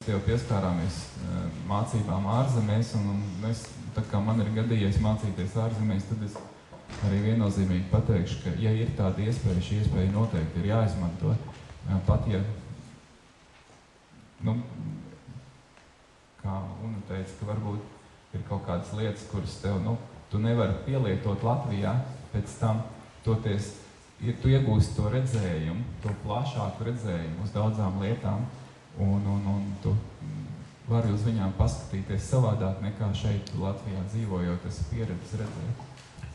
Jau pieskārāmies mācībām ārzemēs, un es, tā kā man ir gadījies mācīties ārzemēs, tad es arī viennozīmīgi pateikšu, ka, ja ir tāda iespēja, šī iespēja noteikti ir jāizmanto. Pat ja, kā Una teica, ka varbūt ir kaut kādas lietas, kuras tev, tu nevari pielietot Latvijā, pēc tam toties, ja tu iegūsi to redzējumu, to plašāku redzējumu uz daudzām lietām, un tu vari uz viņām paskatīties savādāk nekā šeit Latvijā dzīvojot, es pieredzes redzēju.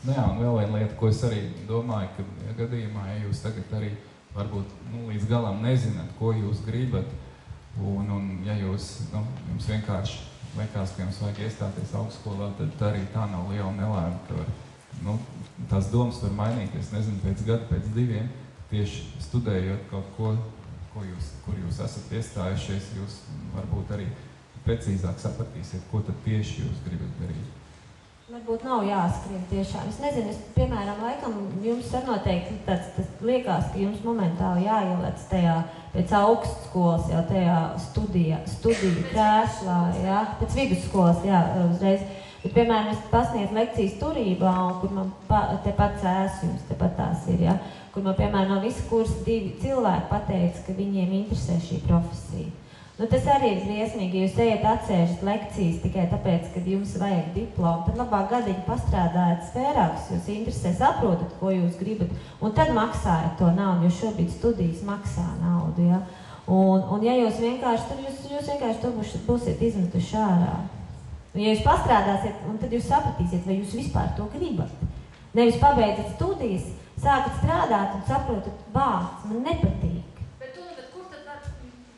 Jā, un vēl viena lieta, ko es arī domāju, ka gadījumā, ja jūs tagad arī varbūt līdz galam nezināt, ko jūs gribat, un ja jūs, jums vienkārši liekas, ka jums vajag iestāties augstskolā, tad arī tā nav liela nelēma, ka tās domas var mainīties, nezinu, pēc gada, pēc 2, tieši studējot kaut ko, kur jūs esat iestājušies, jūs varbūt arī precīzāk sapratīsiet, ko tad tieši jūs gribat darīt. Varbūt nav jāskrien tiešām. Es nezinu, piemēram, laikam jums var noteikti tas liekas, ka jums momentāli jāielec tajā pēc augstskolas, jau tajā studiju krēslā, jā, pēc vidusskolas, jā, uzreiz. Bet, piemēram, es pasniedzu lekcijas turībā, un kur man tepat Cēsjums, tepat tās ir, jā, kur man, piemēram, no visa kursa 2 cilvēki pateica, ka viņiem interesē šī profesija. Tas arī ir briesmīgi, ja jūs ejat atsevišķas lekcijas tikai tāpēc, ka jums vajag diplomu, tad labāk gadiņu pastrādājat sfērā, kas jūs interesē, saprotat, ko jūs gribat, un tad maksājat to naudu, jo šobrīd studijas maksā naudu, ja? Un ja jūs vienkārši, tad jūs vienkārši to būsiet izmetuši ārā. Un ja jūs pastrādāsiet, un tad jūs sapratīsiet, vai jūs vispār to gribat. Nevis pabeidzat studijas, sākat strādāt un saprotat, bāc, man nepatīk. Bet kur tad var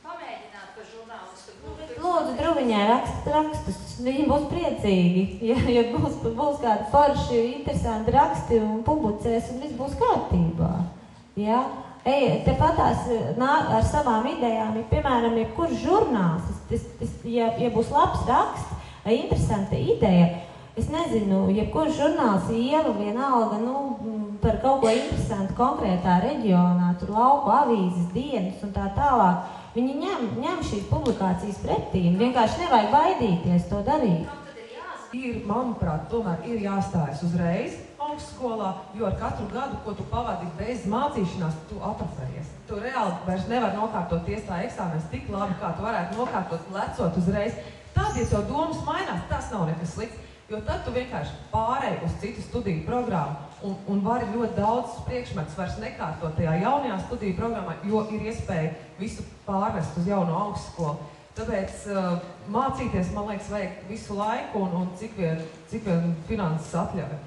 pamēģināt par žurnālistu? Lūdzu, Druviņai rakstus, viņi būs priecīgi, ja būs kādi forši, interesanti raksti un publicēs, un viss būs kārtībā. Ja? Tepatās ar savām idejām, piemēram, jebkurš žurnāls, ja būs labs raksts, interesanta ideja, es nezinu, jebkurš žurnāls ielu vienalga, par kaut ko interesantu konkrētā reģionā, tur lauku avīzes, dienas un tā tālāk, viņi ņem šīs publikācijas pretī, vienkārši nevajag baidīties to darīt. Manuprāt, tomēr ir jāstājas uzreiz augstskolā, jo ar katru gadu, ko tu pavadi bez mācīšanās, tu atrofējies. Tu reāli vairs nevar nokārtot iestāja eksāmenes tik labi, kā tu varētu nokārtot lecot uzreiz. Tad, ja tev domas mainās, tas nav nekas slikts, jo tad tu vienkārši pārēji uz citu studiju programmu un vari ļoti daudz priekšmetus vairs nekārtot tajā jaunajā studiju programmā, jo ir iespēja visu pārvest uz jauno augstskolu. Tāpēc mācīties, man liekas, vajag visu laiku un cik vien finanses atļauj.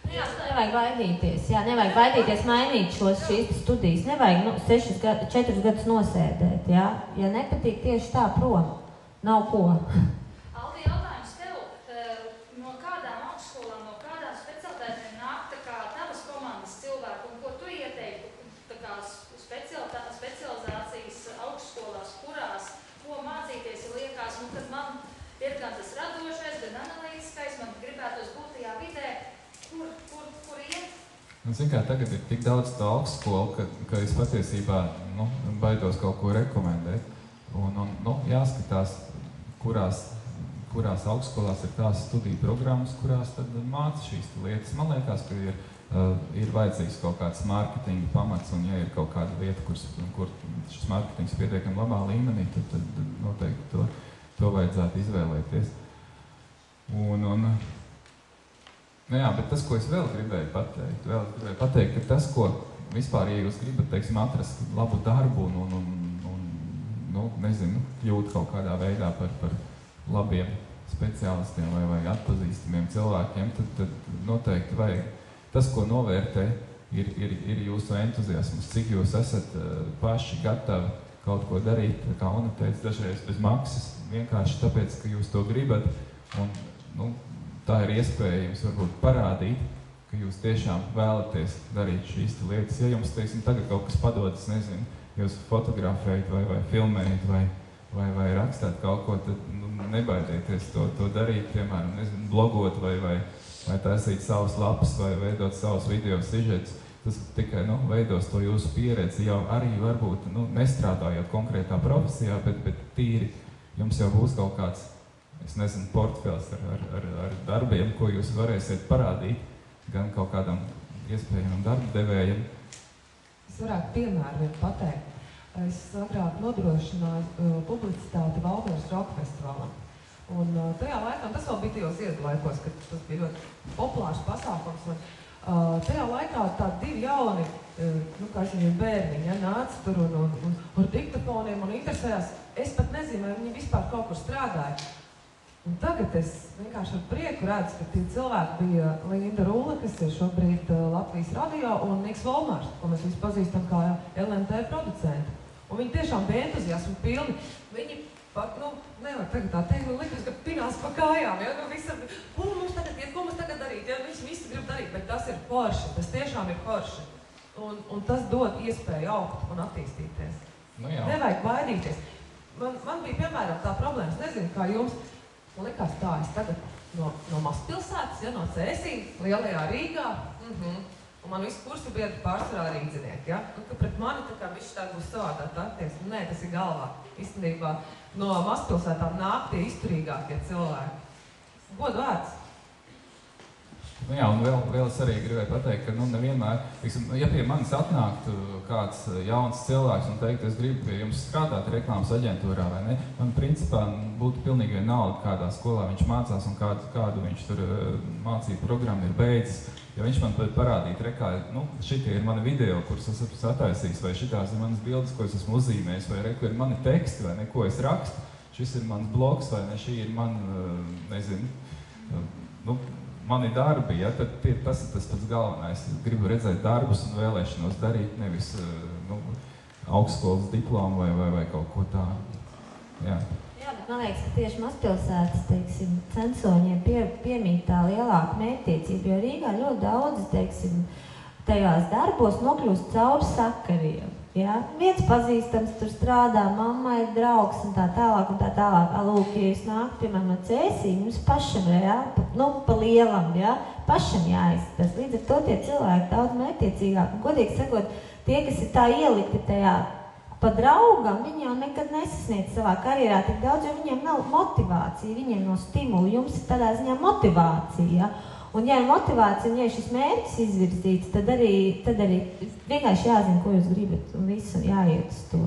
Nevajag baidīties, nevajag baidīties mainīt šīs studijas, nevajag 4 gadus nosēdēt, ja nepatīk tieši tā prom. Nav ko. Aldi, jautājums tev, no kādām augstskolām, no kādām specialitātēm nāk tavas komandas cilvēku, un ko tu ieteiktu specializācijas augstskolās, kurās, ko mācīties, ja liekas, kad man ir gan tas radošais, gan analītiskais, man gribētos būt tajā vidē, kur iet? Zin kā, tagad ir tik daudz tā augstskola, ka es patiesībā baidos kaut ko rekomendēt. Un jāskatās, kurās augstskolās ir tās studiju programmas, kurās tad māca šīs lietas. Man liekas, ka ir vajadzīgs kaut kāds mārketinga pamats, un ja ir kaut kāda lieta, kur šis mārketings pietiekami labā līmenī, tad noteikti to vajadzētu izvēlēties. Jā, bet tas, ko es vēl gribēju pateikt, ka tas, ko vispār, ja jūs gribat, teiksim, atrast labu darbu nezinu, kļūt kaut kādā veidā par labiem speciālistiem vai atpazīstamiem cilvēkiem, tad noteikti vajag. Tas, ko novērtē, ir jūsu entuziasms, cik jūs esat paši gatavi kaut ko darīt, kā Una teica, dažreiz bez maksas, vienkārši tāpēc, ka jūs to gribat, un tā ir iespēja jums varbūt parādīt, ka jūs tiešām vēlaties darīt šīs lietas. Ja jums, teiksim, tagad kaut kas padodas, nezinu, jūs fotografējat vai filmējat vai rakstāt kaut ko, tad nebaidieties to darīt, piemēram, nezinu, blogot vai taisīt savas lapas vai veidot savus video sižetus. Tas tikai veidos to jūsu pieredzi, jau arī varbūt nestrādājot konkrētā profesijā, bet tīri jums jau būs kaut kāds, es nezinu, portfels ar darbiem, ko jūs varēsiet parādīt, gan kaut kādam iespējamam darba devējam. Es varētu piemēru vien pateikt. Es agrāk nodrošināju publicitāti Valmieras Rock festivālam. Un tajā laikā, tas vēl bija tajos Ziedu laikos, kad tas bija ļoti populārs pasākums. Un tajā laikā tādi divi jauni, kā es viņiem bērniņi, nāca tur un ar diktafoniem un interesējās. Es pat nezinu, vai viņi vispār kaut kur strādāja. Un tagad es vienkārši ar prieku redzu, ka tie cilvēki bija Linda Rūle, kas ir šobrīd Latvijas radio, un Niks Volmārs, ko mēs visi pazīstam kā LMT producenti. Un viņi tiešām bija entuziasmi pilni. Viņi pat, nevar tagad tā teikt, likās, ka pinās pa kājām, ja? Visam, ko mums tagad darīt, ja? Viņš visi grib darīt, bet tas ir forši, tas tiešām ir forši. Un tas dod iespēju augt un attīstīties. Nu jā. Nevajag baidīties. Man bija, piemēram, tā problēma, es nezinu, kā jums, man likās tā, es tagad no mazpilsētas, ja, no Cēsīm, lielajā Rīgā, un man visi kursi biedri pārsvarā rīdzinieki, ja, un ka pret mani tā kā viss tā būs savādāk attieksme. Nē, tas ir galvā. Īstenībā no mazpilsētām nāk tie izturīgākie cilvēki. Godu vērts. Nu jā, un vēl es arī gribēju pateikt, ka nevienmēr, ja pie manis atnāktu kāds jauns cilvēks un teikt, es gribu pie jums strādāt reklāmas aģentūrā, vai ne, man principā būtu pilnīgi vienalga, kādā skolā viņš mācās un kādu viņš tur mācību programmu ir beidzis. Ja viņš man parādīt, šitie ir mani video, kurus es esmu sataisījis, vai šitās ir manas bildes, ko es esmu uzzīmējis, vai ir mani teksti, vai ne, ko es rakstu, šis ir mans blogs, vai ne, šī ir man, mani darbi, ja, tad tas ir tas pats galvenais. Es gribu redzēt darbus un vēlēšanos darīt, nevis augstskolas diplomu vai kaut ko tādu. Jā. Jā, bet man liekas, ka tieši mazpilsētas, teiksim, censoņiem piemīt tā lielāka mērķtiecība, jo Rīgā ļoti daudz, teiksim, tajās darbos nokļūst cauri sakariem. Ja? Viens pazīstams tur strādā, mamma ir draugs un tā tālāk. Lūk, ja jūs nākat, piemēram, no Cēsīm, jums pašam, pa lielam, ja? Pašam jāizstas. Līdz ar to tie cilvēki daudz mērķtiecīgāk. Un, godīgi sakot, tie, kas ir tā ielikti tajā pa draugam, viņi jau nekad nesasniedz savā karjerā tik daudz, jo viņiem nav motivācija, viņiem nav stimulu. Jums ir tādā ziņā motivācija, ja? Un, ja ir motivācija un ja ir šis mērķis izvirzīts, tad arī vienkārši jāzina, ko jūs gribat un visu jāiet uz to.